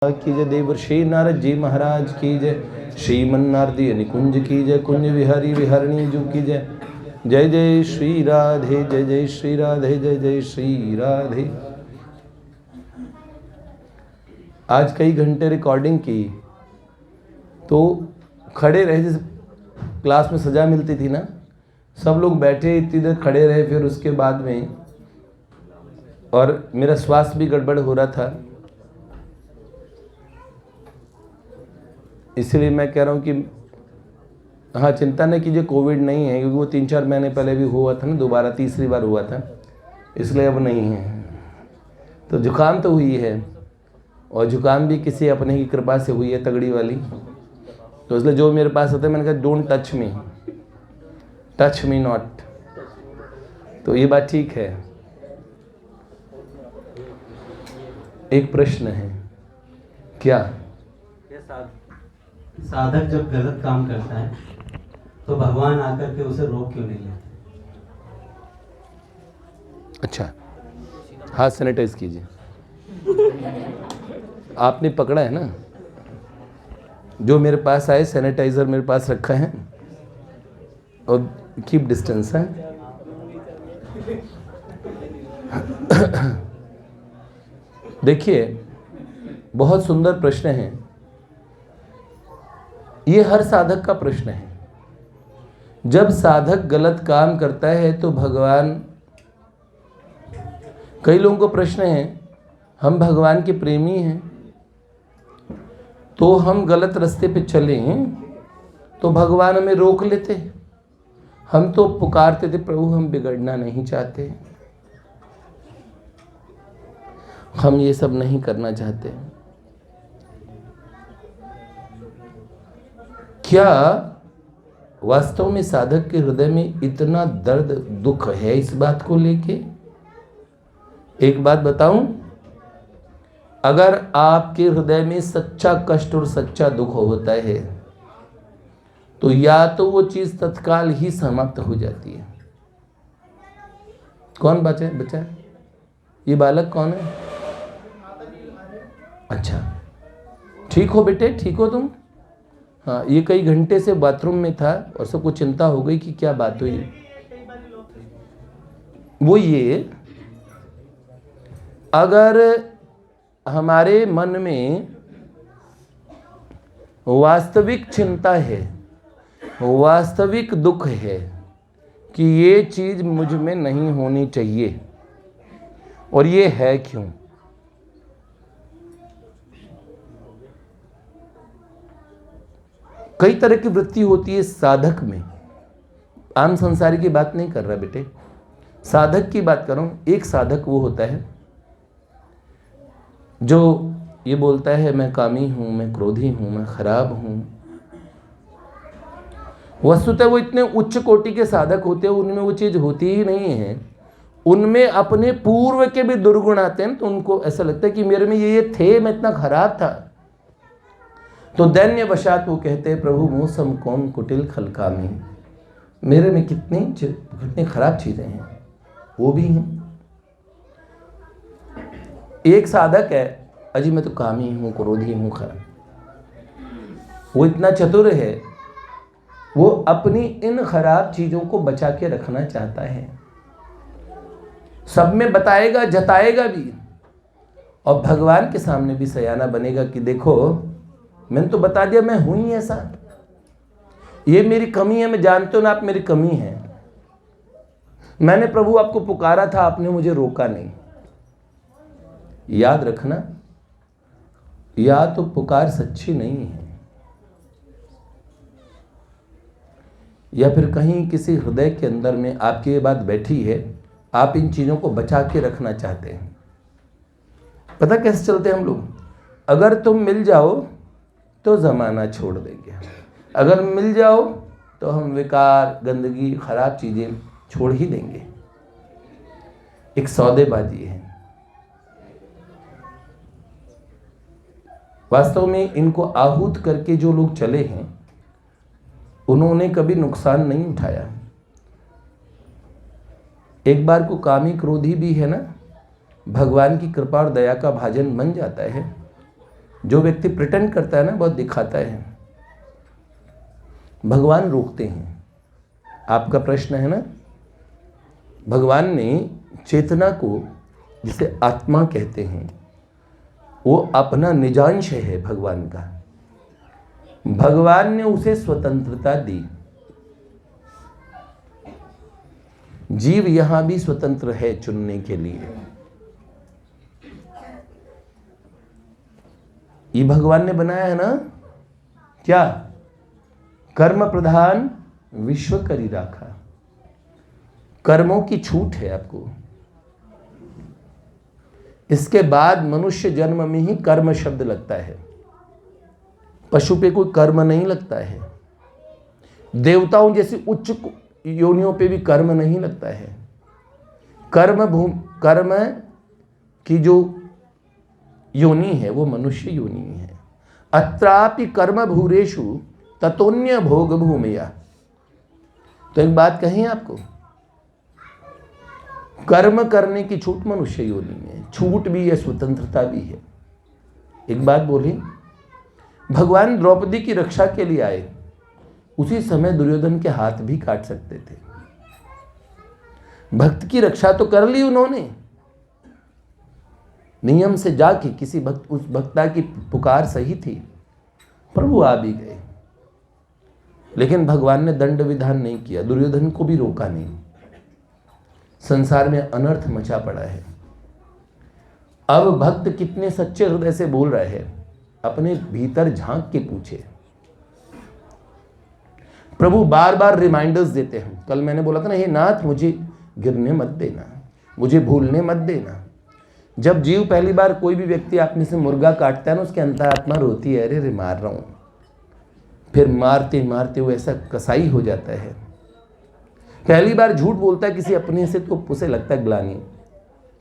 की जय। देवर्षि नारद जी महाराज की जय। श्रीमन नारदीय निकुंज की जय। कुंज विहारी विहारिणी जू की जय। जय जय श्री राधे, जय जय श्री राधे, जय जय श्री राधे। आज कई घंटे रिकॉर्डिंग की तो खड़े रहे, जैसे क्लास में सजा मिलती थी ना, सब लोग बैठे इतनी देर खड़े रहे, फिर उसके बाद में और मेरा स्वास्थ्य भी गड़बड़ हो रहा था, इसलिए मैं कह रहा हूँ कि हाँ, चिंता न कीजिए, कोविड नहीं है, क्योंकि वो 3-4 महीने पहले भी हुआ था ना, दोबारा तीसरी बार हुआ था, इसलिए अब नहीं है। तो जुकाम तो हुई है, और जुकाम भी किसी अपने की कृपा से हुई है, तगड़ी वाली। तो इसलिए जो मेरे पास होता है, मैंने कहा डोंट टच मी नॉट। तो ये बात ठीक है। एक प्रश्न है, क्या साधक जब गलत काम करता है तो भगवान आकर के उसे रोक क्यों नहीं लेते? अच्छा, हाथ सैनिटाइज कीजिए। आपने पकड़ा है ना, जो मेरे पास आए सैनिटाइजर मेरे पास रखा है, और कीप डिस्टेंस है। देखिए, बहुत सुंदर प्रश्न है ये, हर साधक का प्रश्न है। जब साधक गलत काम करता है तो भगवान, कई लोगों को प्रश्न है, हम भगवान के प्रेमी हैं, तो हम गलत रास्ते पे चले तो भगवान हमें रोक लेते। हम तो पुकारते थे, प्रभु हम बिगड़ना नहीं चाहते, हम ये सब नहीं करना चाहते। क्या वास्तव में साधक के हृदय में इतना दर्द दुख है इस बात को लेके? एक बात बताऊं, अगर आपके हृदय में सच्चा कष्ट और सच्चा दुख होता है तो या तो वो चीज तत्काल ही समाप्त हो जाती है। कौन बचा? ये बालक कौन है? अच्छा, ठीक हो बेटे, ठीक हो तुम? हाँ, ये कई घंटे से बाथरूम में था और सबको चिंता हो गई कि क्या बात हुई। वो ये, अगर हमारे मन में वास्तविक चिंता है, वास्तविक दुख है कि ये चीज मुझ में नहीं होनी चाहिए, और ये है क्यों? कई तरह की वृत्ति होती है साधक में, आम संसारी की बात नहीं कर रहा बेटे, साधक की बात कर रहा हूं। एक साधक वो होता है जो ये बोलता है मैं कामी हूं, मैं क्रोधी हूं, मैं खराब हूं। वस्तुतः वो इतने उच्च कोटि के साधक होते हैं, उनमें वो चीज होती ही नहीं है। उनमें अपने पूर्व के भी दुर्गुण आते हैं, तो उनको ऐसा लगता है कि मेरे में ये थे, मैं इतना खराब था। तो दैन्य वशात वो कहते हैं, प्रभु मौसम कौन कुटिल खलकामी, मेरे में कितनी खराब चीजें हैं, वो भी हैं। एक साधक है, अजी मैं तो कामी हूं, क्रोधी हूं, खराब। वो इतना चतुर है, वो अपनी इन खराब चीजों को बचा के रखना चाहता है, सब में बताएगा, जताएगा भी, और भगवान के सामने भी सयाना बनेगा कि देखो मैंने तो बता दिया, मैं हूं ही ऐसा, ये मेरी कमी है, मैं जानते हो ना आप मेरी कमी है, मैंने प्रभु आपको पुकारा था, आपने मुझे रोका नहीं। याद रखना, या तो पुकार सच्ची नहीं है, या फिर कहीं किसी हृदय के अंदर में आपकी ये बात बैठी है, आप इन चीजों को बचा के रखना चाहते हैं। पता कैसे चलते हैं हम लोग? अगर तुम मिल जाओ तो जमाना छोड़ देंगे, अगर मिल जाओ तो हम विकार, गंदगी, खराब चीजें छोड़ ही देंगे। एक सौदेबाजी है। वास्तव में इनको आहूत करके जो लोग चले हैं, उन्होंने कभी नुकसान नहीं उठाया। एक बार को कामी क्रोधी भी है ना, भगवान की कृपा और दया का भाजन बन जाता है जो व्यक्ति प्रिटेंड करता है ना, बहुत दिखाता है, भगवान रोकते हैं। आपका प्रश्न है ना, भगवान ने चेतना को, जिसे आत्मा कहते हैं, वो अपना निजांश है भगवान का, भगवान ने उसे स्वतंत्रता दी। जीव यहां भी स्वतंत्र है चुनने के लिए। ये भगवान ने बनाया है ना, क्या? कर्म प्रधान विश्व करी राखा। कर्मों की छूट है आपको। इसके बाद मनुष्य जन्म में ही कर्म शब्द लगता है, पशु पे कोई कर्म नहीं लगता है, देवताओं जैसी उच्च योनियों पे भी कर्म नहीं लगता है। कर्म की जो योनि है वो मनुष्य योनि है। अत्रापि कर्म भूरेषु ततोन्य भोग भूमिया। तो एक बात कहीं आपको, कर्म करने की छूट मनुष्य योनि में है, छूट भी है, स्वतंत्रता भी है। एक बात बोली, भगवान द्रौपदी की रक्षा के लिए आए, उसी समय दुर्योधन के हाथ भी काट सकते थे। भक्त की रक्षा तो कर ली उन्होंने, नियम से जाके किसी भक्त, उस भक्ता की पुकार सही थी, प्रभु आ भी गए, लेकिन भगवान ने दंड विधान नहीं किया, दुर्योधन को भी रोका नहीं। संसार में अनर्थ मचा पड़ा है। अब भक्त कितने सच्चे हृदय से बोल रहे हैं, अपने भीतर झांक के पूछे। प्रभु बार बार रिमाइंडर्स देते हैं। कल मैंने बोला था ना, हे नाथ मुझे गिरने मत देना, मुझे भूलने मत देना। जब जीव पहली बार, कोई भी व्यक्ति आपने से मुर्गा काटता है ना, उसके अंतरात्मा रोती है, अरे रे मार रहा हूं। फिर मारते मारते वो ऐसा कसाई हो जाता है। पहली बार झूठ बोलता है किसी अपने से तो उसे लगता है ग्लानि,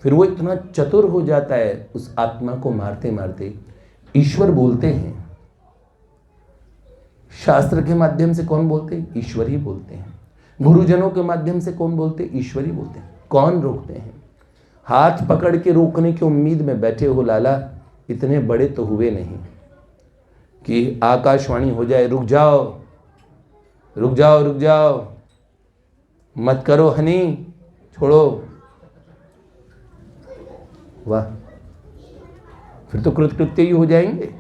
फिर वो इतना चतुर हो जाता है, उस आत्मा को मारते मारते ईश्वर बोलते हैं। शास्त्र के माध्यम से कौन बोलते हैं? ईश्वर ही बोलते हैं। गुरुजनों के माध्यम से कौन बोलते हैं? ईश्वर ही बोलते हैं। कौन रोकते हैं? हाथ पकड़ के रोकने की उम्मीद में बैठे हो लाला, इतने बड़े तो हुए नहीं कि आकाशवाणी हो जाए, रुक जाओ रुक जाओ रुक जाओ, मत करो हनी, छोड़ो। वाह, फिर तो कृतकृत्य ही हो जाएंगे।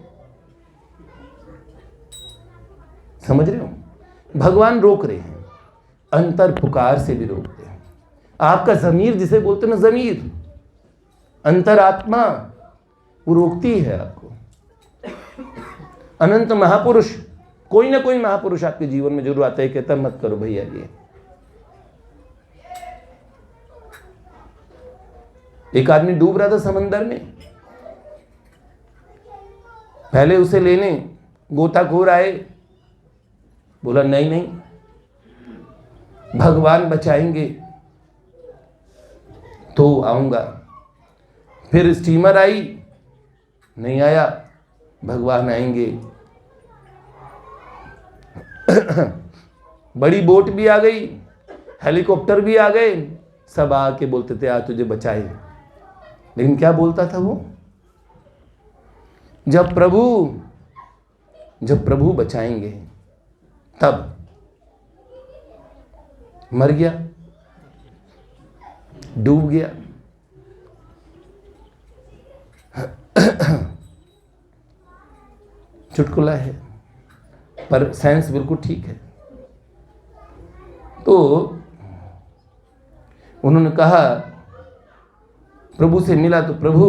समझ रहे हो? भगवान रोक रहे हैं, अंतर पुकार से भी रोकते हैं। आपका जमीर, जिसे बोलते हैं ना जमीर, अंतरात्मा, वो रोकती है आपको। अनंत महापुरुष, कोई ना कोई महापुरुष आपके जीवन में जरूर आता है, कहता है मत करो भैया ये। एक आदमी डूब रहा था समंदर में, पहले उसे लेने गोताखोर आए, बोला नहीं नहीं भगवान बचाएंगे तो आऊंगा। फिर स्टीमर आई, नहीं आया, भगवान आएंगे। बड़ी बोट भी आ गई, हेलीकॉप्टर भी आ गए, सब आके बोलते थे आ तुझे बचाए। लेकिन क्या बोलता था वो? जब प्रभु बचाएंगे तब। मर गया, डूब गया। चुटकुला है, पर साइंस बिल्कुल ठीक है। तो उन्होंने कहा, प्रभु से मिला तो प्रभु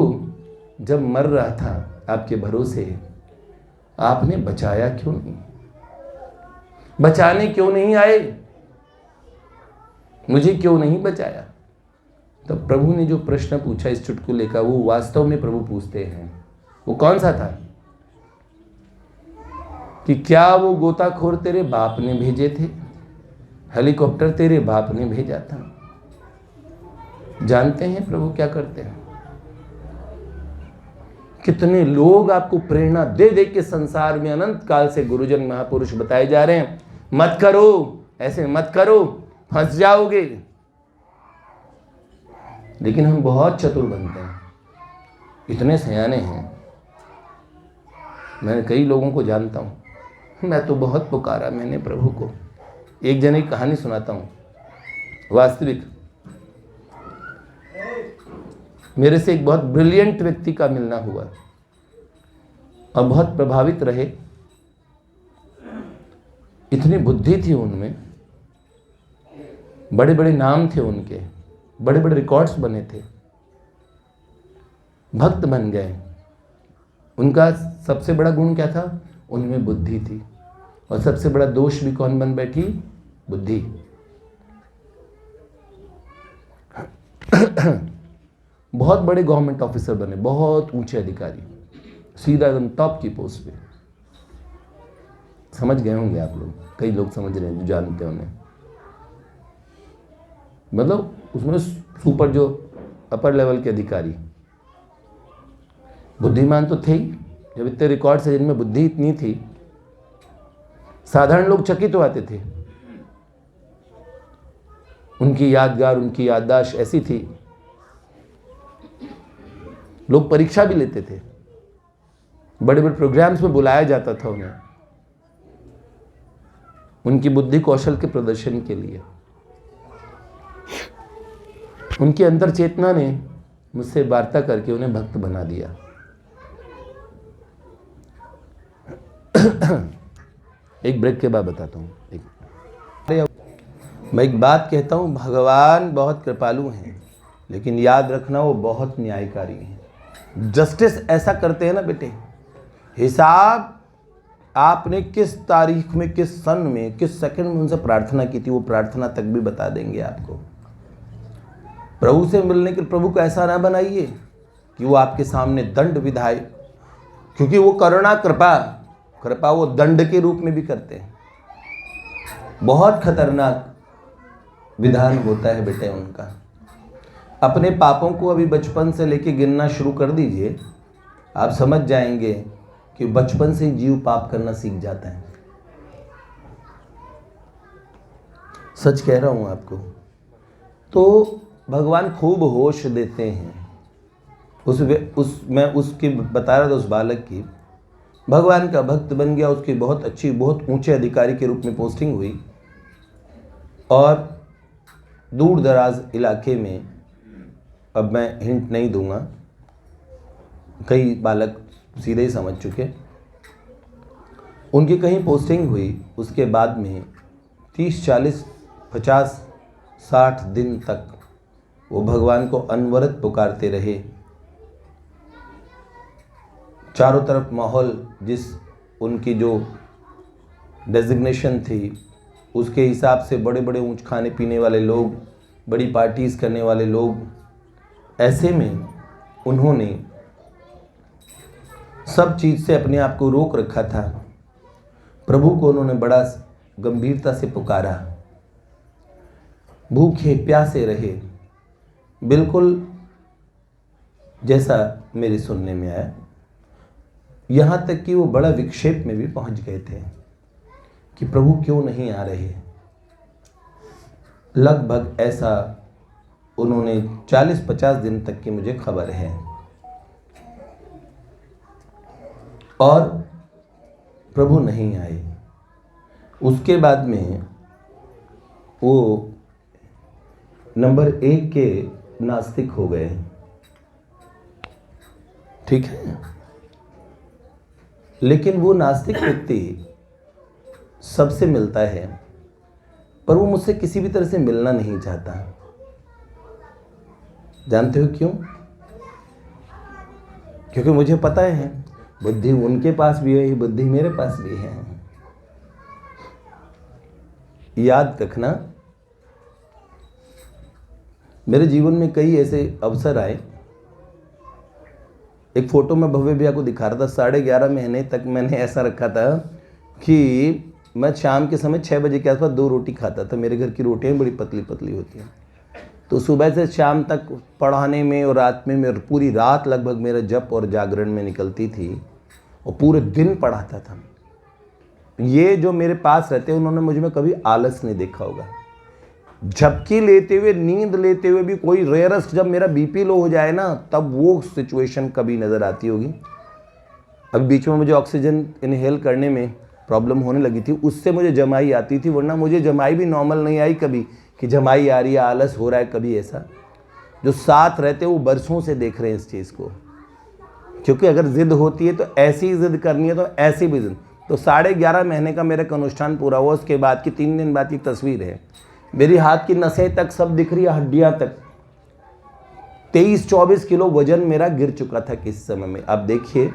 जब मर रहा था आपके भरोसे, आपने बचाया क्यों नहीं? बचाने क्यों नहीं आए? मुझे क्यों नहीं बचाया? तब प्रभु ने जो प्रश्न पूछा इस चुटकुले का, वो वास्तव में प्रभु पूछते हैं। वो कौन सा था? कि क्या वो गोताखोर तेरे बाप ने भेजे थे? हेलीकॉप्टर तेरे बाप ने भेजा था? जानते हैं प्रभु क्या करते हैं? कितने लोग आपको प्रेरणा दे दे के संसार में अनंत काल से गुरुजन महापुरुष बताए जा रहे हैं, मत करो, ऐसे मत करो, फंस जाओगे। लेकिन हम बहुत चतुर बनते हैं, इतने सयाने हैं मैंने कई लोगों को जानता हूँ, मैं तो बहुत पुकारा मैंने प्रभु को। एक जने की कहानी सुनाता हूँ, वास्तविक। मेरे से एक बहुत ब्रिलियंट व्यक्ति का मिलना हुआ और बहुत प्रभावित रहे। इतनी बुद्धि थी उनमें, बड़े बड़े नाम थे उनके, बड़े बड़े रिकॉर्ड्स बने थे, भक्त बन गए। उनका सबसे बड़ा गुण क्या था? उनमें बुद्धि थी। और सबसे बड़ा दोष भी कौन बन बैठी? बुद्धि। बहुत बड़े गवर्नमेंट ऑफिसर बने, बहुत ऊंचे अधिकारी, सीधा एकदम टॉप की पोस्ट पे। समझ गए होंगे आप लोग, कई लोग समझ रहे हैं जो जानते हैं उन्हें। मतलब उसमें सुपर जो अपर लेवल के अधिकारी, बुद्धिमान तो थे ही। जब इतने रिकॉर्ड्स हैं जिनमें बुद्धि इतनी थी, साधारण लोग चकित हो आते थे। उनकी यादगार, उनकी याददाश्त ऐसी थी, लोग परीक्षा भी लेते थे, बड़े बड़े प्रोग्राम्स में बुलाया जाता था उन्हें, उनकी बुद्धि कौशल के प्रदर्शन के लिए। उनकी अंतर चेतना ने मुझसे वार्ता करके उन्हें भक्त बना दिया। एक ब्रेक के बाद बताता हूँ। मैं एक बात कहता हूँ, भगवान बहुत कृपालु हैं, लेकिन याद रखना वो बहुत न्यायकारी हैं। जस्टिस ऐसा करते हैं ना बेटे, हिसाब आपने किस तारीख में, किस सन में, किस सेकंड में उनसे प्रार्थना की थी, वो प्रार्थना तक भी बता देंगे आपको। प्रभु से मिलने के प्रभु को ऐसा ना बनाइए कि वो आपके सामने दंड विधाए, क्योंकि वो करुणा कृपा वो दंड के रूप में भी करते हैं। बहुत खतरनाक विधान होता है बेटे उनका। अपने पापों को अभी बचपन से लेके गिनना शुरू कर दीजिए, आप समझ जाएंगे कि बचपन से जीव पाप करना सीख जाता है। सच कह रहा हूं आपको। तो भगवान खूब होश देते हैं। मैं उसकी बता रहा था, उस बालक की, भगवान का भक्त बन गया, उसकी बहुत अच्छी, बहुत ऊंचे अधिकारी के रूप में पोस्टिंग हुई, और दूर दराज इलाके में, अब मैं हिंट नहीं दूंगा, कई बालक सीधे ही समझ चुके, उनकी कहीं पोस्टिंग हुई। उसके बाद में 30, 40, 50, 60 दिन तक वो भगवान को अनवरत पुकारते रहे। चारों तरफ माहौल, जिस उनकी जो डेजिग्नेशन थी उसके हिसाब से बड़े बड़े ऊंच खाने पीने वाले लोग, बड़ी पार्टीज़ करने वाले लोग, ऐसे में उन्होंने सब चीज़ से अपने आप को रोक रखा था। प्रभु को उन्होंने बड़ा गंभीरता से पुकारा, भूखे प्यासे रहे, बिल्कुल जैसा मेरे सुनने में आया। यहाँ तक कि वो बड़ा विक्षेप में भी पहुँच गए थे कि प्रभु क्यों नहीं आ रहे। लगभग ऐसा उन्होंने 40-50 दिन तक की मुझे खबर है। और प्रभु नहीं आए। उसके बाद में वो नंबर 1 के नास्तिक हो गए। ठीक है, लेकिन वो नास्तिक व्यक्ति सबसे मिलता है, पर वो मुझसे किसी भी तरह से मिलना नहीं चाहता। जानते हो क्यों? क्योंकि मुझे पता है बुद्धि उनके पास भी है, बुद्धि मेरे पास भी है। याद रखना, मेरे जीवन में कई ऐसे अवसर आए। एक फोटो में भव्य भैया को दिखा रहा था, 11.5 महीने तक मैंने ऐसा रखा था कि मैं शाम के समय 6 बजे के आसपास 2 रोटी खाता था। मेरे घर की रोटियां बड़ी पतली पतली होती हैं, तो सुबह से शाम तक पढ़ाने में और रात में पूरी रात लगभग मेरा जप और जागरण में निकलती थी, और पूरे दिन पढ़ाता था। ये जो मेरे पास रहते हैं उन्होंने मुझ में कभी आलस नहीं देखा होगा। झपकी लेते हुए, नींद लेते हुए भी, कोई रेयरस्ट जब मेरा बीपी लो हो जाए ना, तब वो सिचुएशन कभी नज़र आती होगी। अभी बीच में मुझे ऑक्सीजन इनहेल करने में प्रॉब्लम होने लगी थी, उससे मुझे जमाई आती थी, वरना मुझे जमाई भी नॉर्मल नहीं आई कभी कि जमाई आ रही है, आलस हो रहा है, कभी ऐसा। जो साथ रहते वो बरसों से देख रहे हैं इस चीज़ को, क्योंकि अगर ज़िद होती है तो ऐसी ही ज़िद करनी है, तो ऐसी भी ज़िद। तो 11.5 महीने का मेरा एक अनुष्ठान पूरा हुआ, उसके बाद की 3 दिन बाद की तस्वीर है, मेरी हाथ की नसें तक सब दिख रही है, हड्डियाँ तक। 23-24 किलो वजन मेरा गिर चुका था किस समय में। अब देखिए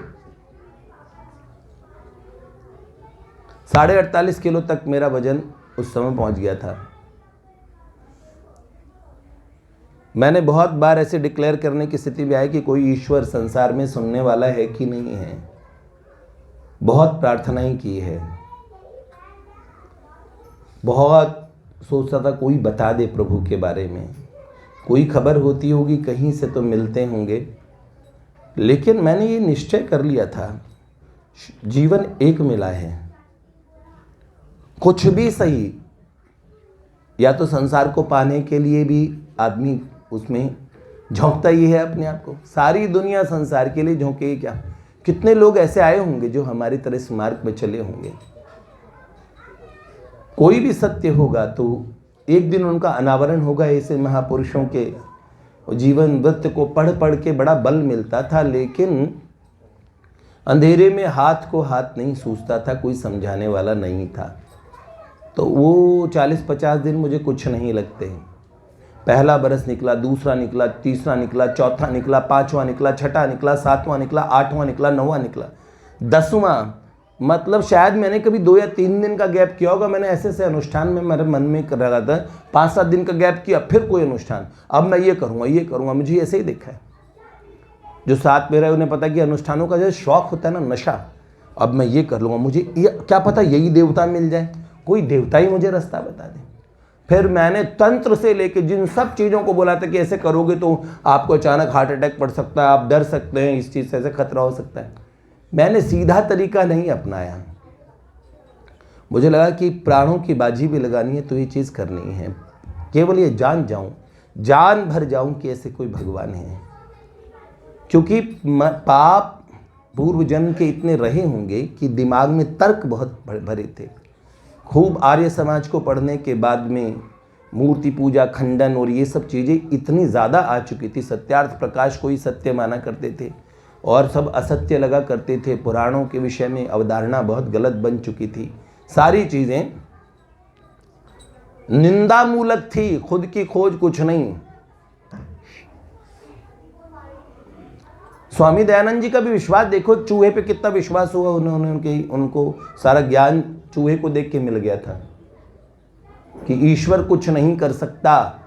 48.5 किलो तक मेरा वजन उस समय पहुंच गया था। मैंने बहुत बार ऐसे डिक्लेयर करने की स्थिति में आया कि कोई ईश्वर संसार में सुनने वाला है कि नहीं है, बहुत प्रार्थनाएं की है, बहुत सोचता था कोई बता दे प्रभु के बारे में, कोई खबर होती होगी कहीं से तो मिलते होंगे। लेकिन मैंने ये निश्चय कर लिया था, जीवन एक मिला है, कुछ भी सही, या तो संसार को पाने के लिए भी आदमी उसमें झोंकता ही है अपने आप को, सारी दुनिया संसार के लिए झोंके क्या। कितने लोग ऐसे आए होंगे जो हमारी तरह इस मार्ग में चले होंगे। कोई भी सत्य होगा तो एक दिन उनका अनावरण होगा। ऐसे महापुरुषों के जीवन वृत्त को पढ़ पढ़ के बड़ा बल मिलता था, लेकिन अंधेरे में हाथ को हाथ नहीं सूझता था, कोई समझाने वाला नहीं था। तो वो 40-50 दिन मुझे कुछ नहीं लगते। पहला बरस निकला, दूसरा निकला, तीसरा निकला, चौथा निकला, पांचवां निकला, छठा निकला, सातवां निकला, आठवां निकला, नौवां निकला, 10वां, मतलब शायद मैंने कभी 2 या 3 दिन का गैप किया होगा। मैंने ऐसे अनुष्ठान में मेरे मन में कर रहा था, 5-7 दिन का गैप किया, फिर कोई अनुष्ठान, अब मैं ये करूँगा, मुझे ऐसे ही देखा है। जो साथ में रहे उन्हें पता कि अनुष्ठानों का जो शौक होता है ना, नशा, अब मैं ये कर लूँगा, मुझे ये क्या पता यही देवता मिल जाए, कोई देवता ही मुझे रास्ता बता दे। फिर मैंने तंत्र से लेके जिन सब चीज़ों को बोला था कि ऐसे करोगे तो आपको अचानक हार्ट अटैक पड़ सकता है, आप डर सकते हैं, इस चीज़ से ऐसे खतरा हो सकता है, मैंने सीधा तरीका नहीं अपनाया। मुझे लगा कि प्राणों की बाजी भी लगानी है तो ये चीज़ करनी है, केवल ये जान भर जाऊं कि ऐसे कोई भगवान है। क्योंकि पाप पूर्व जन्म के इतने रहे होंगे कि दिमाग में तर्क बहुत भरे थे। खूब आर्य समाज को पढ़ने के बाद में मूर्ति पूजा, खंडन और ये सब चीज़ें इतनी ज़्यादा आ चुकी थी। सत्यार्थ प्रकाश को ही सत्य माना करते थे और सब असत्य लगा करते थे। पुराणों के विषय में अवधारणा बहुत गलत बन चुकी थी। सारी चीज़ें निंदामूलक थी, खुद की खोज कुछ नहीं। स्वामी दयानंद जी का भी विश्वास देखो, चूहे पे कितना विश्वास हुआ उनको सारा ज्ञान चूहे को देख के मिल गया था कि ईश्वर कुछ नहीं कर सकता।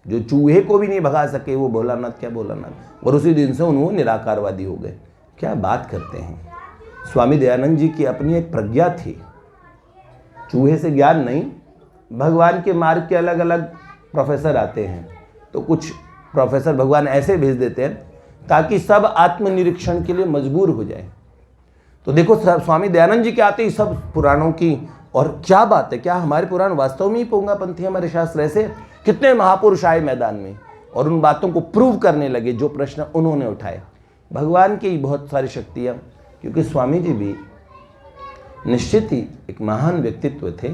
जो चूहे को भी नहीं भगा सके वो भोलानाथ, क्या भोलानाथ। और उसी दिन से उन्होंने निराकारवादी हो गए। क्या बात करते हैं। स्वामी दयानंद जी की अपनी एक प्रज्ञा थी, चूहे से ज्ञान नहीं। भगवान के मार्ग के अलग अलग प्रोफेसर आते हैं, तो कुछ प्रोफेसर भगवान ऐसे भेज देते हैं ताकि सब आत्मनिरीक्षण के लिए मजबूर हो जाए। तो देखो स्वामी दयानंद जी के आते ही सब पुराणों की, और क्या बात है, क्या हमारे पुराण वास्तव में ही पोंगापंथी हमारे शास्त्र ऐसे। कितने महापुरुष आए मैदान में और उन बातों को प्रूव करने लगे जो प्रश्न उन्होंने उठाए। भगवान की बहुत सारी शक्तियाँ, क्योंकि स्वामी जी भी निश्चित ही एक महान व्यक्तित्व थे,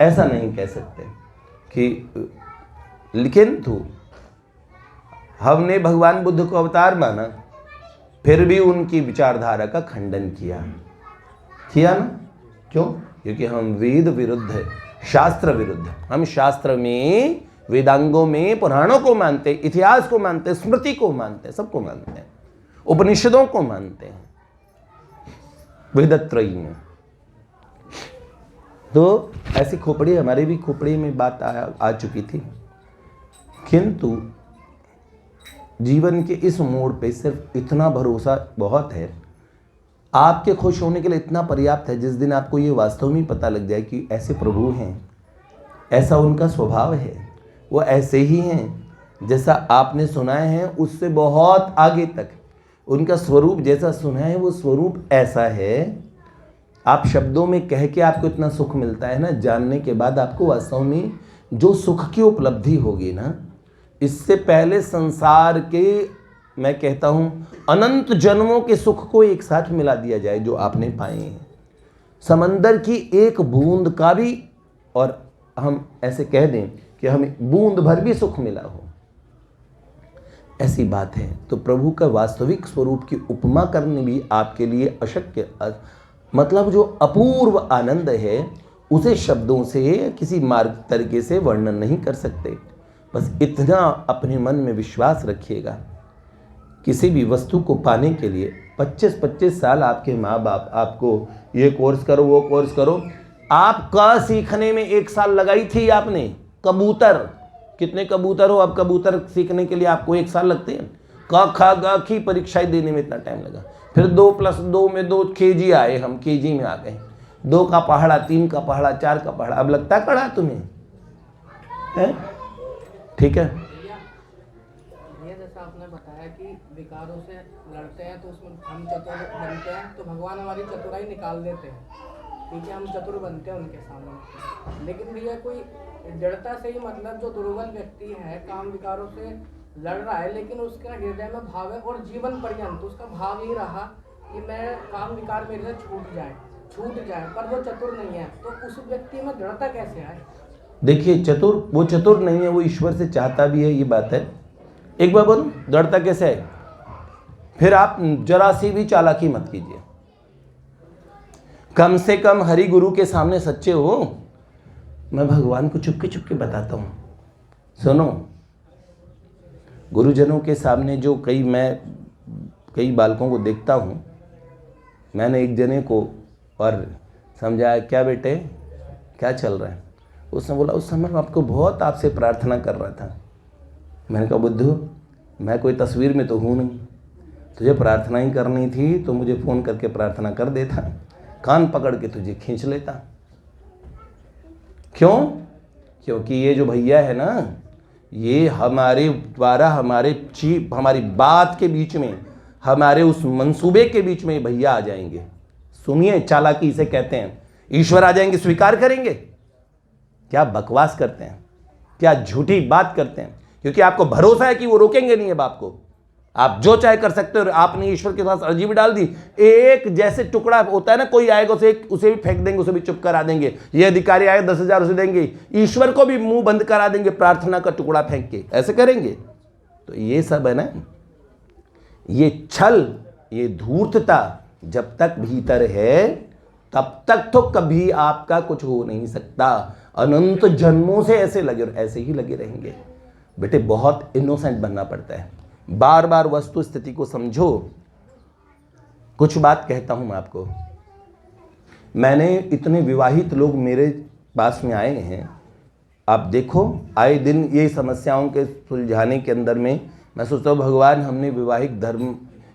ऐसा नहीं कह सकते कि। लेकिन तो हमने भगवान बुद्ध को अवतार माना, फिर भी उनकी विचारधारा का खंडन किया ना। क्यों? क्योंकि हम वेद विरुद्ध है, शास्त्र विरुद्ध। हम शास्त्र में, वेदांगों में पुराणों को मानते, इतिहास को मानते, स्मृति को मानते, सबको मानते हैं, उपनिषदों को मानते हैं, वेदत्रयी में। तो ऐसी खोपड़ी, हमारी भी खोपड़ी में बात आ चुकी थी। किंतु जीवन के इस मोड़ पे सिर्फ इतना भरोसा बहुत है, आपके खुश होने के लिए इतना पर्याप्त है। जिस दिन आपको ये वास्तव में पता लग जाए कि ऐसे प्रभु हैं, ऐसा उनका स्वभाव है, वो ऐसे ही हैं जैसा आपने सुना है, उससे बहुत आगे तक उनका स्वरूप जैसा सुना है वो स्वरूप ऐसा है। आप शब्दों में कह के आपको इतना सुख मिलता है ना, जानने के बाद आपको वास्तव में जो सुख की उपलब्धि होगी ना, इससे पहले संसार के मैं कहता हूँ अनंत जन्मों के सुख को एक साथ मिला दिया जाए जो आपने पाए हैं, समंदर की एक बूंद का भी, और हम ऐसे कह दें कि हमें बूंद भर भी सुख मिला हो, ऐसी बात है तो प्रभु का वास्तविक स्वरूप की उपमा करनी भी आपके लिए अशक्य, मतलब जो अपूर्व आनंद है उसे शब्दों से किसी मार्ग तरीके से वर्णन नहीं कर सकते। बस इतना अपने मन में विश्वास रखिएगा, किसी भी वस्तु को पाने के लिए 25-25 साल आपके माँ बाप आपको ये कोर्स करो वो कोर्स करो, आपका सीखने में 1 साल लगाई थी आपने। कबूतर, कितने कबूतर हो, अब कबूतर सीखने के लिए आपको 1 साल लगते हैं। क ख ग की परीक्षाएं देने में इतना टाइम लगा, फिर 2+2 में 2 KG आए, हम KG में आ गए, 2 का पहाड़ा, 3 का पहाड़ा, 4 का पहाड़ा, अब लगता कड़ा तुम्हें है? ठीक है। ये जैसा आपने बताया कि विकारों से लड़ते हैं तो उसमें हम चतुर बनते हैं, तो भगवान हमारी चतुराई निकाल देते हैं, ठीक है, हम चतुर बनते हैं उनके सामने। लेकिन भैया कोई दृढ़ता से ही, मतलब जो दुर्बल व्यक्ति है काम विकारों से लड़ रहा है, लेकिन उसका हृदय में भाव है और जीवन पर्यंत उसका भाव ही रहा कि मैं काम विकार मेरे से छूट जाए, पर वो चतुर नहीं है, तो उस व्यक्ति में दृढ़ता कैसे आए? देखिए वो चतुर नहीं है, वो ईश्वर से चाहता भी है, ये बात है। एक बार बोलो दृढ़ता कैसे है, फिर आप जरा सी भी चालाकी मत कीजिए, कम से कम हरि गुरु के सामने सच्चे हो। मैं भगवान को चुपके चुपके बताता हूँ, सुनो, गुरुजनों के सामने जो कई बालकों को देखता हूँ, मैंने एक जने को और समझाया, क्या बेटे क्या चल रहा है, उसने बोला उस समय आपको बहुत आपसे प्रार्थना कर रहा था। मैंने कहा बुद्धू, मैं कोई तस्वीर में तो हूँ नहीं, तुझे प्रार्थना ही करनी थी तो मुझे फ़ोन करके प्रार्थना कर देता, कान पकड़ के तुझे खींच लेता। क्यों? क्योंकि ये जो भैया है ना, ये हमारे द्वारा हमारी बात के बीच में, हमारे उस मंसूबे के बीच में भैया आ जाएंगे। सुनिए, चालाकी इसे कहते हैं। ईश्वर आ जाएंगे, स्वीकार करेंगे? क्या बकवास करते हैं, क्या झूठी बात करते हैं, क्योंकि आपको भरोसा है कि वो रोकेंगे नहीं है बाप को। आप जो चाहे कर सकते हो, आपने ईश्वर के पास अर्जी भी डाल दी। एक जैसे टुकड़ा होता है ना, कोई आएगा उसे भी फेंक देंगे, उसे भी चुप करा देंगे। ये अधिकारी आएगा 10,000 उसे देंगे, ईश्वर को भी मुंह बंद करा देंगे प्रार्थना का टुकड़ा फेंक के, ऐसे करेंगे। तो ये सब है ना, ये छल, ये धूर्तता जब तक भीतर है तब तक तो कभी आपका कुछ हो नहीं सकता। अनंत जन्मों से ऐसे ही लगे रहेंगे। बेटे बहुत इनोसेंट बनना पड़ता है, बार बार वस्तु स्थिति को समझो। कुछ बात कहता हूं मैं आपको, मैंने इतने विवाहित लोग मेरे पास में आए हैं, आप देखो आए दिन ये समस्याओं के सुलझाने के अंदर में मैं सोचता हूँ भगवान, हमने वैवाहिक धर्म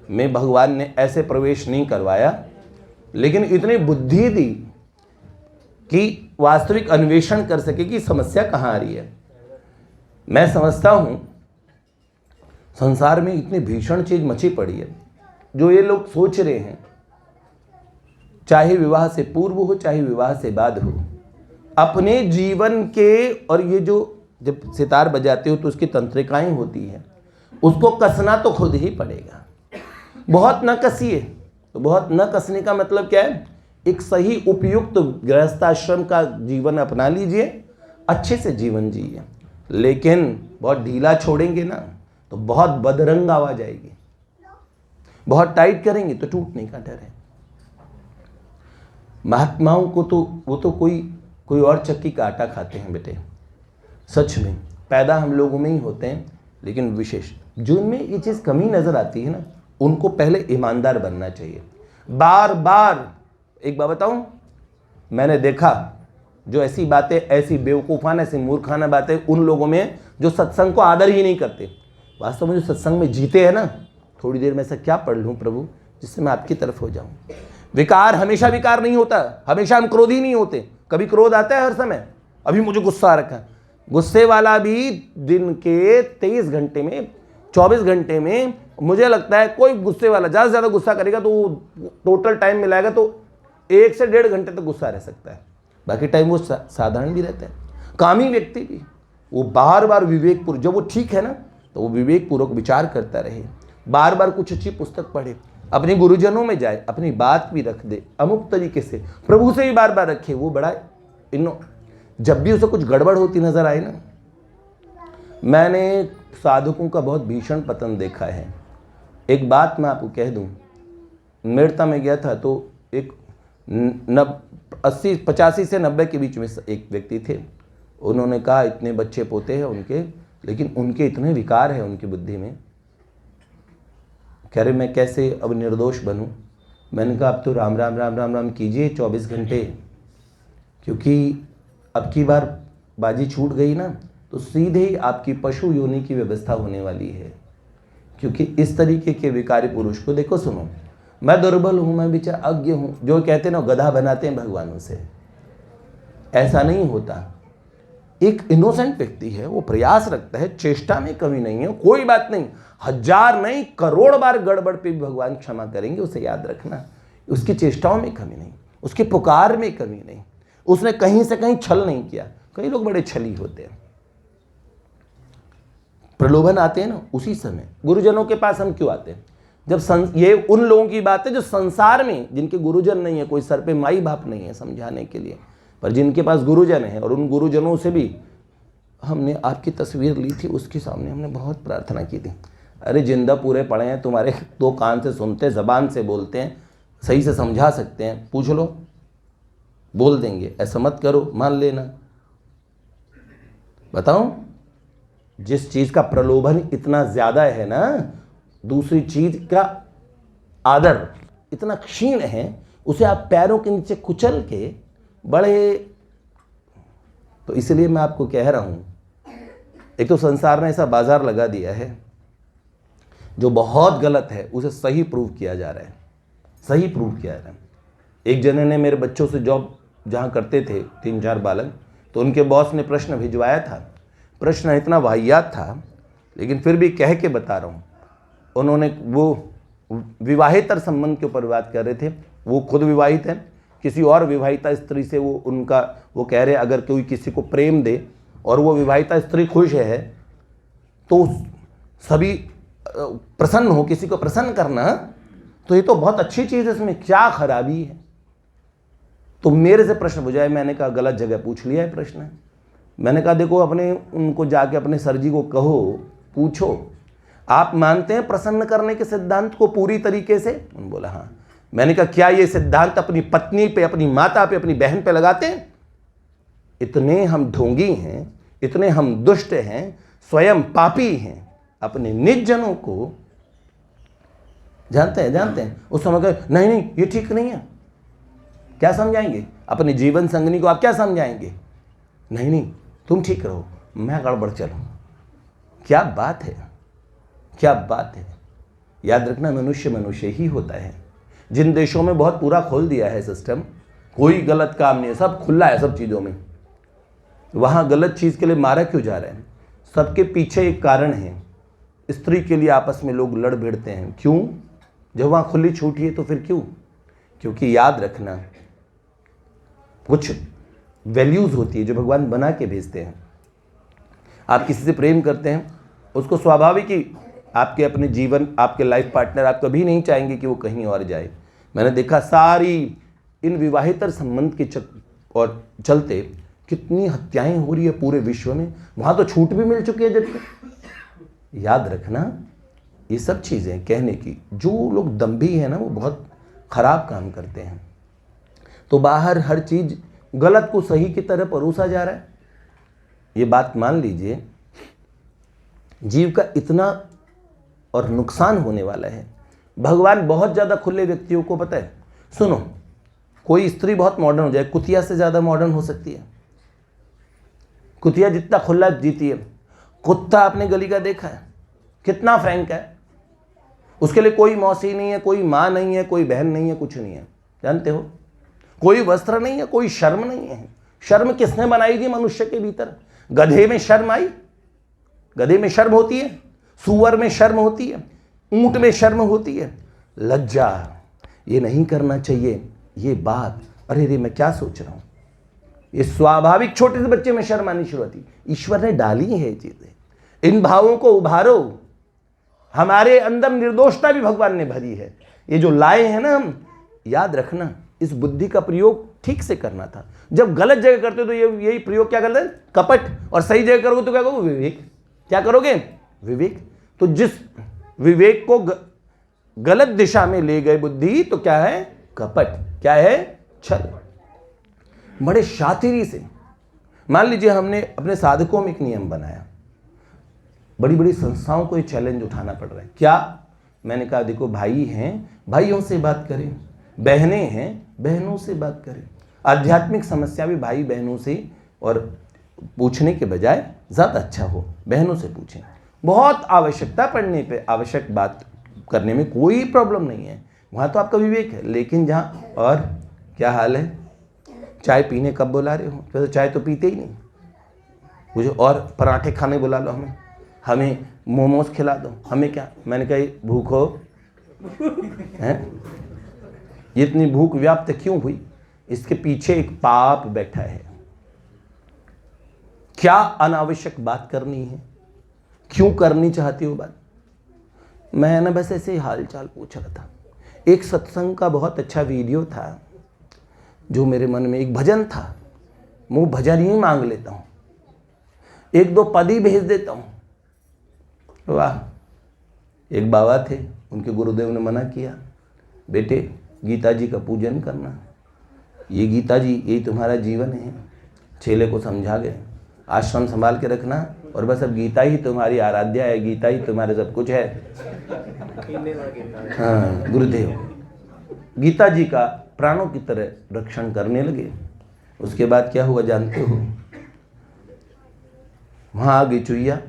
में भगवान ने ऐसे प्रवेश नहीं करवाया, लेकिन इतनी बुद्धि दी कि वास्तविक अन्वेषण कर सके कि समस्या कहाँ आ रही है। मैं समझता हूँ संसार में इतनी भीषण चीज मची पड़ी है, जो ये लोग सोच रहे हैं, चाहे विवाह से पूर्व हो चाहे विवाह से बाद हो, अपने जीवन के, और ये जो जब सितार बजाते हो तो उसकी तंत्रिकाएं होती हैं, उसको कसना तो खुद ही पड़ेगा। बहुत न कसिए, तो बहुत न कसने का मतलब क्या है, एक सही उपयुक्त गृहस्थाश्रम का जीवन अपना लीजिए, अच्छे से जीवन जिए। लेकिन बहुत ढीला छोड़ेंगे ना तो बहुत बदरंग आवाज आएगी, बहुत टाइट करेंगे तो टूटने का डर है। महात्माओं को तो वो तो कोई और चक्की का आटा खाते हैं बेटे, सच में पैदा हम लोगों में ही होते हैं, लेकिन विशेष जिनमें ये चीज़ कमी नज़र आती है ना, उनको पहले ईमानदार बनना चाहिए। बार बार एक बात बताऊं, मैंने देखा जो ऐसी बातें, ऐसी बेवकूफ़ाना, ऐसी मूर्खाना बातें उन लोगों में जो सत्संग को आदर ही नहीं करते। वास्तव में जो सत्संग में जीते हैं ना, थोड़ी देर में ऐसा क्या पढ़ लूँ प्रभु जिससे मैं आपकी तरफ हो जाऊं। विकार हमेशा विकार नहीं होता, हमेशा हम क्रोधी नहीं होते, कभी क्रोध आता है हर समय। अभी मुझे गुस्सा आ रखा है, गुस्से वाला भी दिन के 23 घंटे में 24 घंटे में मुझे लगता है कोई गुस्से वाला ज़्यादा से ज़्यादा गुस्सा करेगा तो टोटल टाइम मिलाएगा तो 1 से 1.5 घंटे तक गुस्सा रह सकता है, बाकी टाइम वो साधारण भी रहता है। कामी व्यक्ति भी वो बार बार विवेकपूर्वक, जब वो ठीक है ना तो वो विवेकपूर्वक विचार करता रहे, बार बार कुछ अच्छी पुस्तक पढ़े, अपने गुरुजनों में जाए, अपनी बात भी रख दे अमुक तरीके से, प्रभु से भी बार बार रखे, वो बड़ा जब भी उसे कुछ गड़बड़ होती नजर आए ना, मैंने साधकों का बहुत भीषण पतन देखा है। एक बात मैं आपको कह दूं, मेड़ता में गया था तो एक 85 से 90 के बीच में एक व्यक्ति थे। उन्होंने कहा इतने बच्चे पोते हैं उनके, लेकिन उनके इतने विकार है उनकी बुद्धि में, कह रहे मैं कैसे अब निर्दोष बनूं। मैंने कहा अब तो राम राम राम राम राम कीजिए 24 घंटे, क्योंकि अब की बार बाजी छूट गई ना तो सीधे ही आपकी पशु योनि की व्यवस्था होने वाली है। क्योंकि इस तरीके के विकारी पुरुष को देखो, सुनो, मैं दुर्बल हूं, मैं बेचारा अज्ञ हूं, जो कहते हैं ना गधा बनाते हैं भगवानों से, ऐसा नहीं होता। एक इनोसेंट व्यक्ति है, वो प्रयास रखता है, चेष्टा में कमी नहीं है, कोई बात नहीं, 1000 नहीं करोड़ बार गड़बड़ पे भी भगवान क्षमा करेंगे, उसे याद रखना। उसकी चेष्टाओं में कमी नहीं, उसके पुकार में कमी नहीं, उसने कहीं से कहीं छल नहीं किया। कई लोग बड़े छली होते हैं, प्रलोभन आते हैं ना उसी समय। गुरुजनों के पास हम क्यों आते हैं? जब ये उन लोगों की बात है जो संसार में, जिनके गुरुजन नहीं है, कोई सर पे माई बाप नहीं है समझाने के लिए, पर जिनके पास गुरुजन है, और उन गुरुजनों से भी हमने आपकी तस्वीर ली थी, उसके सामने हमने बहुत प्रार्थना की थी, अरे जिंदा पूरे पड़े हैं, तुम्हारे 2 कान से सुनते, जबान से बोलते हैं, सही से समझा सकते हैं, पूछ लो, बोल देंगे, ऐसा मत करो, मान लेना। बताओ, जिस चीज का प्रलोभन इतना ज्यादा है ना, दूसरी चीज का आदर इतना क्षीण है, उसे आप पैरों के नीचे कुचल के बड़े। तो इसलिए मैं आपको कह रहा हूं, एक तो संसार ने ऐसा बाजार लगा दिया है जो बहुत गलत है, उसे सही प्रूव किया जा रहा है, सही प्रूव किया जा रहा है। एक जने ने मेरे बच्चों से जॉब जहां करते थे 3-4 बालक, तो उनके बॉस ने प्रश्न भिजवाया था। प्रश्न इतना वाहियात था, लेकिन फिर भी कह के बता रहा हूं। उन्होंने वो विवाहेतर संबंध के ऊपर बात कर रहे थे, वो खुद विवाहित हैं, किसी और विवाहिता स्त्री से वो कह रहे अगर कोई किसी को प्रेम दे और वो विवाहिता स्त्री खुश है तो सभी प्रसन्न हो, किसी को प्रसन्न करना, तो ये तो बहुत अच्छी चीज़ है, इसमें क्या खराबी है? तो मेरे से प्रश्न बुझाए, मैंने कहा गलत जगह पूछ लिया है प्रश्न। मैंने कहा देखो, उनको जाके अपने सर जी को कहो, पूछो, आप मानते हैं प्रसन्न करने के सिद्धांत को पूरी तरीके से? उन्होंने बोला हाँ। मैंने कहा क्या ये सिद्धांत अपनी पत्नी पे, अपनी माता पे, अपनी बहन पे लगाते हैं? इतने हम ढोंगी हैं, इतने हम दुष्ट हैं, स्वयं पापी हैं, अपने निज जनों को जानते हैं। उस समय कहे नहीं ये ठीक नहीं है, क्या समझाएंगे? अपने जीवन संगनी को आप क्या समझाएंगे? नहीं तुम ठीक रहो, मैं गड़बड़ चलूं। क्या बात है, क्या बात है। याद रखना, मनुष्य ही होता है। जिन देशों में बहुत पूरा खोल दिया है सिस्टम, कोई गलत काम नहीं है, सब खुला है सब चीज़ों में, वहाँ गलत चीज़ के लिए मारा क्यों जा रहे हैं? सबके पीछे एक कारण है। स्त्री के लिए आपस में लोग लड़ भिड़ते हैं, क्यों? जब वहाँ खुली छूट है तो फिर क्यों? क्योंकि याद रखना, कुछ वैल्यूज़ होती है जो भगवान बना के भेजते हैं। आप किसी से प्रेम करते हैं, उसको स्वाभाविक ही आपके अपने जीवन, आपके लाइफ पार्टनर, आप कभी नहीं चाहेंगे कि वो कहीं और जाए। मैंने देखा सारी इन विवाहितर संबंध के और चलते कितनी हत्याएं हो रही है पूरे विश्व में। वहाँ तो छूट भी मिल चुकी है जबकि। याद रखना, ये सब चीज़ें कहने की, जो लोग दम्भी हैं ना, वो बहुत ख़राब काम करते हैं। तो बाहर हर चीज़ गलत को सही की तरह परोसा जा रहा है। ये बात मान लीजिए, जीव का इतना और नुकसान होने वाला है। भगवान बहुत ज़्यादा खुले व्यक्तियों को, पता है, सुनो, कोई स्त्री बहुत मॉडर्न हो जाए, कुतिया से ज़्यादा मॉडर्न हो सकती है। कुतिया जितना खुला जीती है, कुत्ता आपने गली का देखा है कितना फ्रैंक है, उसके लिए कोई मौसी नहीं है, कोई माँ नहीं है, कोई बहन नहीं है, कुछ नहीं है। जानते हो, कोई वस्त्र नहीं है, कोई शर्म नहीं है। शर्म किसने बनाई थी मनुष्य के भीतर? गधे में शर्म आई? गधे में शर्म होती है, सूअर में शर्म होती है, ऊंट में शर्म होती है। लज्जा, ये नहीं करना चाहिए, ये बात, अरे रे मैं क्या सोच रहा हूं, ये स्वाभाविक छोटे से बच्चे में शर्म आनी शुरू होती। ईश्वर ने डाली है ये चीजें, इन भावों को उभारो। हमारे अंदर निर्दोषता भी भगवान ने भरी है। ये जो लाए हैं ना हम, याद रखना, इस बुद्धि का प्रयोग ठीक से करना था। जब गलत जगह करते हो तो यही प्रयोग क्या करते हैं, कपट, और सही जगह करोगे तो क्या करोगे, विवेक। क्या करोगे, विवेक। तो जिस विवेक को गलत दिशा में ले गए बुद्धि, तो क्या है, कपट, क्या है, छल। बड़े शातिरी से, मान लीजिए हमने अपने साधकों में एक नियम बनाया, बड़ी बड़ी संस्थाओं को ये चैलेंज उठाना पड़ रहा है। क्या, मैंने कहा देखो भाई हैं, भाइयों से बात करें, बहनें हैं, बहनों से बात करें। आध्यात्मिक समस्या भी भाई बहनों से और पूछने के बजाय ज़्यादा अच्छा हो, बहनों से पूछें। बहुत आवश्यकता पड़ने पे आवश्यक बात करने में कोई प्रॉब्लम नहीं है, वहाँ तो आपका विवेक है। लेकिन जहाँ, और क्या हाल है, चाय पीने कब बुला रहे हो, फिर तो चाय तो पीते ही नहीं, मुझे और पराठे खाने बुला लो, हमें मोमोज खिला दो, हमें क्या। मैंने कहा भूख हो हैं, ये इतनी भूख व्याप्त क्यों हुई, इसके पीछे एक पाप बैठा है। क्या अनावश्यक बात करनी है, क्यों करनी चाहती हो बात। मैं ना बस ऐसे ही हाल चाल पूछ रहा था। एक सत्संग का बहुत अच्छा वीडियो था जो मेरे मन में, एक भजन था, मैं भजन ही मांग लेता हूँ, एक दो पद ही भेज देता हूँ। वाह, एक बाबा थे, उनके गुरुदेव ने मना किया, बेटे गीता जी का पूजन करना, ये गीता जी यही तुम्हारा जीवन है। चेले को समझा गए, आश्रम संभाल के रखना, और बस अब गीता ही तुम्हारी आराध्या है, गीता ही तुम्हारे सब कुछ है। हाँ, गुरुदेव गीता जी का प्राणों की तरह रक्षण करने लगे। उसके बाद क्या हुआ जानते हो, वहाँ आ गई चुईया।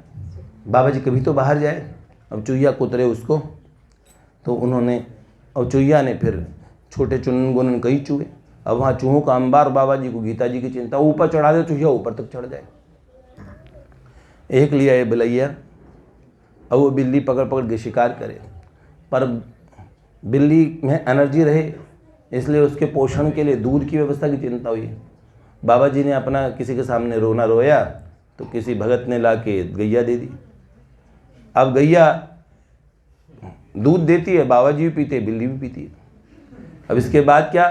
बाबा जी कभी तो बाहर जाए, अब चुईया कुतरे उसको, तो उन्होंने, और चुईया ने फिर छोटे चुनन गुनन कई चूहे। अब वहाँ चूहों का अंबार, बाबा जी को गीता जी की चिंता, ऊपर चढ़ा दे चुईया ऊपर तक चढ़ जाए। एक लिया ये बिलैया, अब वो बिल्ली पकड़ पकड़ के शिकार करे, पर बिल्ली में एनर्जी रहे, इसलिए उसके पोषण के लिए दूध की व्यवस्था की चिंता हुई। बाबा जी ने अपना किसी के सामने रोना रोया, तो किसी भगत ने ला के गैया दे दी। अब गैया दूध देती है, बाबा जी भी पीते, बिल्ली भी पीती है। अब इसके बाद क्या,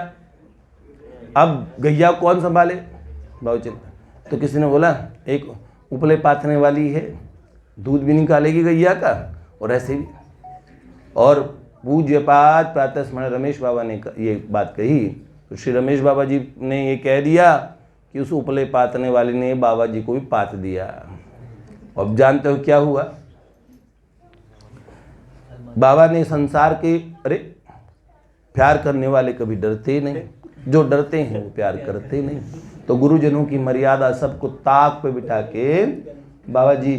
अब गैया कौन संभाले, बाबा चिंता। तो किसी ने बोला एक उपले पाथने वाली है, दूध भी निकालेगी गैया का, और ऐसे भी। और पूज्यपाद प्रातः स्मरण रमेश बाबा ने ये बात कही, तो श्री रमेश बाबा जी ने ये कह दिया कि उस उपले पातने वाले ने बाबा जी को भी पात दिया। अब जानते हो क्या हुआ, बाबा ने संसार के, अरे प्यार करने वाले कभी डरते नहीं, जो डरते हैं वो प्यार करते नहीं। तो गुरुजनों की मर्यादा सबको ताक पे बिठा के बाबा जी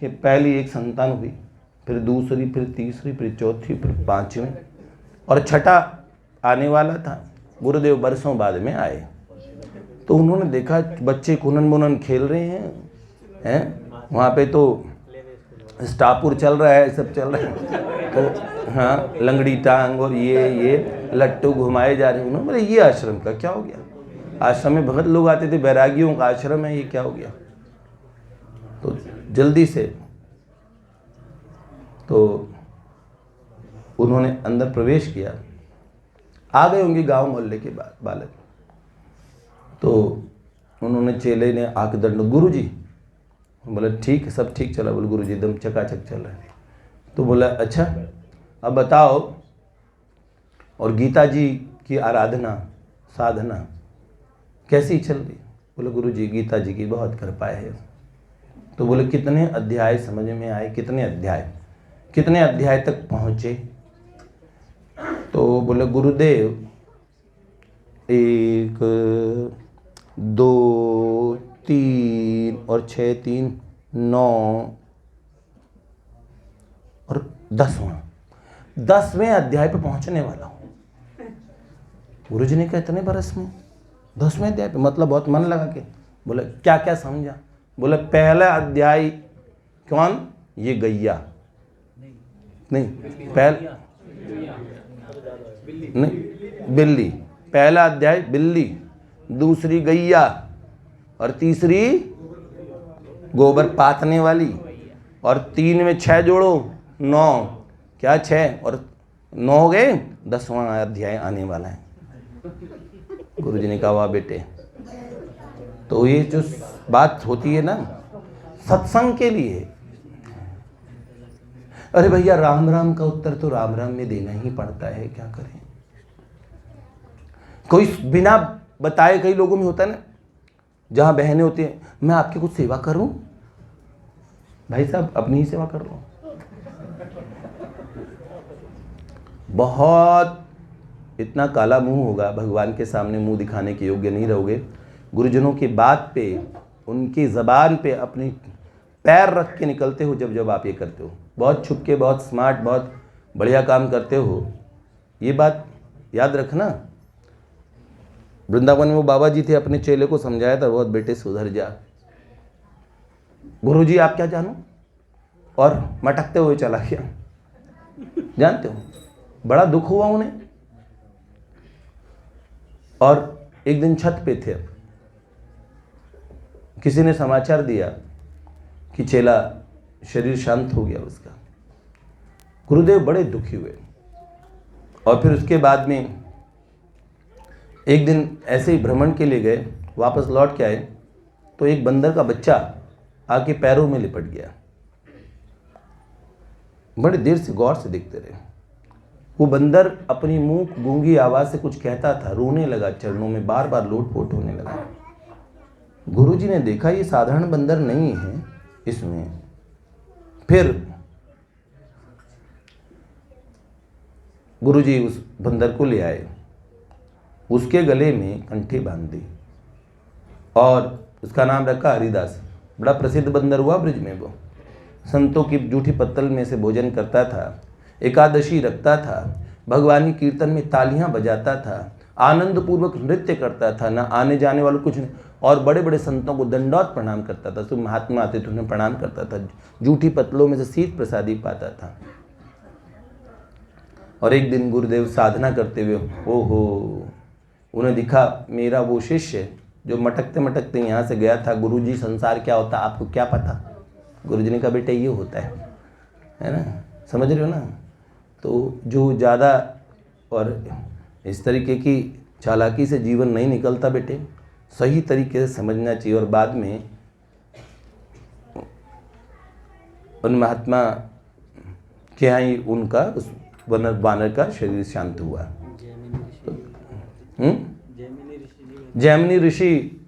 के पहली एक संतान हुई, फिर दूसरी, फिर तीसरी, फिर चौथी, फिर पांचवी, और छठा आने वाला था। गुरुदेव बरसों बाद में आए, तो उन्होंने देखा बच्चे कुनन बुनन खेल रहे हैं वहाँ पे, तो स्टापुर चल रहा है, सब चल रहा है, तो हाँ लंगड़ी टांग और ये लट्टू घुमाए जा रहे हैं। उन्होंने बोले ये आश्रम का क्या हो गया, आश्रम में भगत लोग आते थे, बैरागियों का आश्रम है, ये क्या हो गया। तो जल्दी से तो उन्होंने अंदर प्रवेश किया, आ गए होंगे गांव मोहल्ले के बालक, तो उन्होंने, चेले ने आके दंड, गुरु जी, बोला ठीक है, सब ठीक चला, बोले गुरु जी एकदम चकाचक चल रहा है। तो बोला अच्छा अब बताओ, और गीता जी की आराधना साधना कैसी चल रही। बोले गुरु जी गीता जी की बहुत कृपा है। तो बोले कितने अध्याय समझ में आए, कितने अध्याय तक पहुँचे। तो बोले गुरुदेव 1 2 3 और 6 3 9 और 10वें अध्याय पे पहुंचने वाला हूँ। गुरुजी ने कहा इतने बरस में 10वें अध्याय पे, मतलब बहुत मन लगा के। बोले क्या क्या समझा। बोले पहला अध्याय कौन, ये गैया नहीं, नहीं बिल्ली, पहला अध्याय बिल्ली, दूसरी गैया, और तीसरी गोबर पाथने वाली, और 3 में 6 जोड़ो 9 क्या 6 और 9 हो गए, 10वां अध्याय आने वाला है। गुरुजी ने कहा वाह बेटे। तो ये जो बात होती है ना सत्संग के लिए, अरे भैया राम राम का उत्तर तो राम राम में देना ही पड़ता है, क्या करें। कोई बिना बताए, कई लोगों में होता है ना, जहां बहनें होती हैं, मैं आपकी कुछ सेवा करूं, भाई साहब अपनी ही सेवा कर लो। बहुत इतना काला मुंह होगा, भगवान के सामने मुंह दिखाने के योग्य नहीं रहोगे। गुरुजनों की बात पे, उनकी ज़बान पे अपनी पैर रख के निकलते हो जब जब आप ये करते हो। बहुत छुप के, बहुत स्मार्ट, बहुत बढ़िया काम करते हो, ये बात याद रखना। वृंदावन में वो बाबा जी थे, अपने चेले को समझाया था, बहुत बेटे सुधर जा, गुरुजी आप क्या जानो, और मटकते हुए चला गया। जानते हो बड़ा दुख हुआ उन्हें। और एक दिन छत पे थे, किसी ने समाचार दिया कि चेला शरीर शांत हो गया उसका। गुरुदेव बड़े दुखी हुए। और फिर उसके बाद में एक दिन ऐसे ही भ्रमण के लिए गए, वापस लौट के आए तो एक बंदर का बच्चा आके पैरों में लिपट गया। बड़ी देर से गौर से देखते रहे। वो बंदर अपनी मुंह गूंगी आवाज से कुछ कहता था, रोने लगा, चरणों में बार बार लोटपोट होने लगा। गुरुजी ने देखा ये साधारण बंदर नहीं है इसमें। फिर गुरुजी उस बंदर को ले आए, उसके गले में कंठी बांध दी और उसका नाम रखा हरिदास। बड़ा प्रसिद्ध बंदर हुआ ब्रिज में। वो संतों की जूठी पत्तल में से भोजन करता था, एकादशी रखता था, भगवान की कीर्तन में तालियां बजाता था, आनंद पूर्वक नृत्य करता था, ना आने जाने वालों कुछ नहीं, और बड़े बड़े संतों को दंडौत प्रणाम करता था। तो महात्मा आते थे उन्हें प्रणाम करता था, जूठी पत्तलों में से शीत प्रसादी पाता था। और एक दिन गुरुदेव साधना करते हुए, ओहो, उन्हें दिखा मेरा वो शिष्य जो मटकते मटकते यहाँ से गया था, गुरुजी संसार क्या होता आपको क्या पता। गुरुजी ने कहा बेटे ये होता है ना, समझ रहे हो ना। तो जो ज़्यादा और इस तरीके की चालाकी से जीवन नहीं निकलता बेटे, सही तरीके से समझना चाहिए। और बाद में उन महात्मा के यहाँ ही उनका उस वानर का शरीर शांत हुआ। जैमिनी ऋषि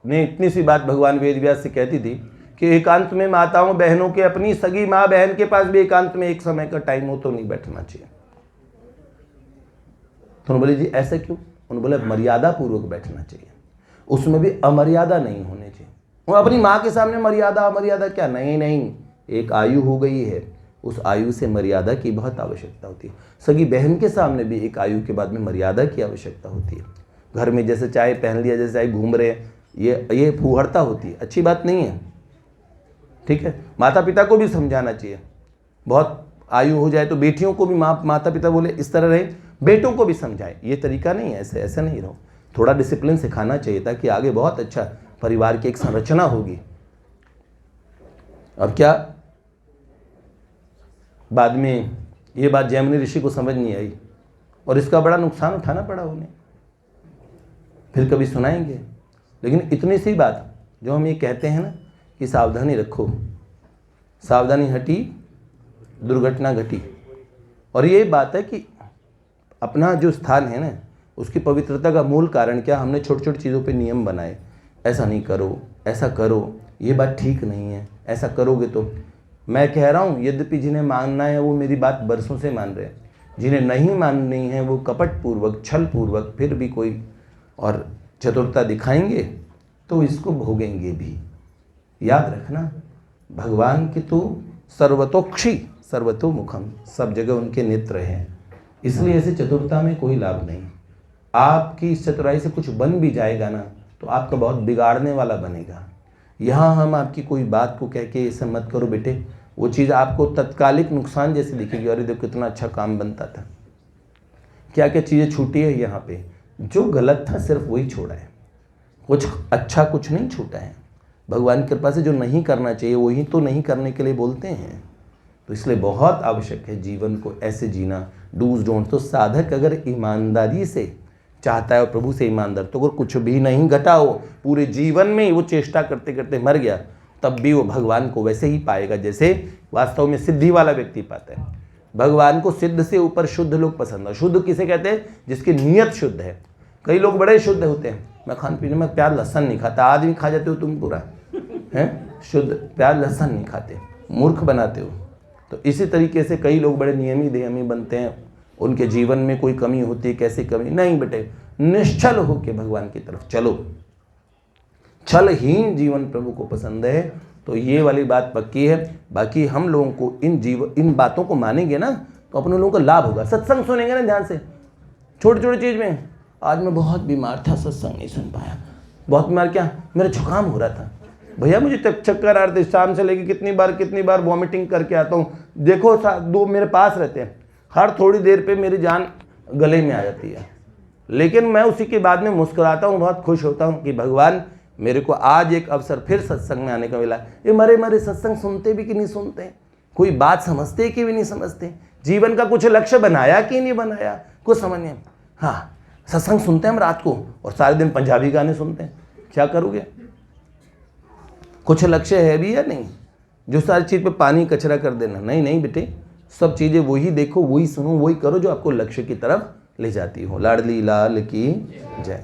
ने इतनी सी बात भगवान वेदव्यास से कहती थी कि एकांत में माताओं बहनों के, अपनी सगी माँ बहन के पास भी एकांत में एक समय का टाइम हो तो नहीं बैठना चाहिए। तो उन्होंने बोले जी ऐसा क्यों? उन्होंने बोले मर्यादा पूर्वक बैठना चाहिए, उसमें भी अमर्यादा नहीं होने चाहिए। वो अपनी माँ के सामने मर्यादा अमर्यादा क्या, नहीं, एक आयु हो गई है, उस आयु से मर्यादा की बहुत आवश्यकता होती है। सगी बहन के सामने भी एक आयु के बाद में मर्यादा की आवश्यकता होती है। घर में जैसे चाय पहन लिया, जैसे चाय घूम रहे, ये फूहड़ता होती है, अच्छी बात नहीं है। ठीक है, माता पिता को भी समझाना चाहिए। बहुत आयु हो जाए तो बेटियों को भी माता पिता बोले इस तरह रहे, बेटों को भी समझाए, ये तरीका नहीं है, ऐसे नहीं रहो। थोड़ा डिसिप्लिन सिखाना चाहिए ताकि आगे बहुत अच्छा परिवार की एक संरचना होगी। अब क्या बाद में ये बात जैमिनी ऋषि को समझ नहीं आई और इसका बड़ा नुकसान उठाना पड़ा उन्हें। फिर कभी सुनाएंगे। लेकिन इतनी सी बात जो हम ये कहते हैं ना कि सावधानी रखो, सावधानी हटी दुर्घटना घटी। और ये बात है कि अपना जो स्थान है ना उसकी पवित्रता का मूल कारण क्या, हमने छोटी छोटी चीज़ों पे नियम बनाए, ऐसा नहीं करो, ऐसा करो, ये बात ठीक नहीं है, ऐसा करोगे तो। मैं कह रहा हूँ यद्यपि जिन्हें मानना है वो मेरी बात बरसों से मान रहे हैं, जिन्हें नहीं माननी है वो कपट पूर्वक छल पूर्वक फिर भी कोई और चतुरता दिखाएंगे तो इसको भोगेंगे भी। याद रखना भगवान के तो सर्वतोक्षी सर्वतोमुखम, सब जगह उनके नेत्र हैं, इसलिए ऐसे चतुरता में कोई लाभ नहीं। आपकी इस चतुराई से कुछ बन भी जाएगा ना तो आपका बहुत बिगाड़ने वाला बनेगा। यहाँ हम आपकी कोई बात को कह के ऐसा मत करो बेटे, वो चीज़ आपको तत्कालिक नुकसान जैसे दिखेगी, अरे देखो कितना अच्छा काम बनता था, क्या क्या चीज़ें छूटी है यहाँ पे, जो गलत था सिर्फ वही छोड़ा है, कुछ अच्छा कुछ नहीं छूटा है। भगवान की कृपा से जो नहीं करना चाहिए वही तो नहीं करने के लिए बोलते हैं। तो इसलिए बहुत आवश्यक है जीवन को ऐसे जीना, डूज डोंट। तो साधक अगर ईमानदारी से चाहता है और प्रभु से ईमानदार, तो अगर कुछ भी नहीं घटा हो, पूरे जीवन में वो चेष्टा करते करते मर गया, तब भी वो भगवान को वैसे ही पाएगा जैसे वास्तव में सिद्धि वाला व्यक्ति पाता है। भगवान को सिद्ध से ऊपर शुद्ध लोग पसंद है। शुद्ध किसे कहते हैं? जिसकी नीयत शुद्ध है। कई लोग बड़े शुद्ध होते हैं, मैं खान पीने में प्याज लहसन नहीं खाता, आदमी खा जाते हो तुम पूरा हैं, शुद्ध प्याज लहसन नहीं खाते, मूर्ख बनाते हो। तो इसी तरीके से कई लोग बड़े नियमी देयमी बनते हैं, उनके जीवन में कोई कमी होती है, कैसी कमी नहीं बेटे, निश्चल होके भगवान की तरफ चलो। छलहीन जीवन प्रभु को पसंद है, तो ये वाली बात पक्की है। बाकी हम लोगों को इन बातों को मानेंगे ना, तो अपने लोगों को लाभ होगा। सत्संग सुनेंगे ना ध्यान से, छोटी छोटी चीज़ में। आज मैं बहुत बीमार था, सत्संग नहीं सुन पाया। बहुत बीमार क्या? मेरा जुकाम हो रहा था भैया, मुझे चक्कर आ रहे थे, शाम से लेके कितनी बार वॉमिटिंग करके आता हूँ। देखो दो मेरे पास रहते हैं, हर थोड़ी देर पे मेरी जान गले में आ जाती है, लेकिन मैं उसी के बाद में मुस्कुराता हूँ, बहुत खुश होता हूँ कि भगवान मेरे को आज एक अवसर फिर सत्संग में आने का मिला। ये मरे सत्संग सुनते भी कि नहीं सुनते, कोई बात समझते कि भी नहीं समझते, जीवन का कुछ लक्ष्य बनाया कि नहीं बनाया, कुछ समझ नहीं। हाँ, सत्संग सुनते हैं हम रात को और सारे दिन पंजाबी गाने सुनते हैं, क्या करोगे? कुछ लक्ष्य है भी या नहीं? जो सारी चीज़ पे पानी कचरा कर देना, नहीं बेटे, सब चीज़ें वही देखो, वही सुनो, वही करो जो आपको लक्ष्य की तरफ ले जाती हो। लाडली लाल की जय।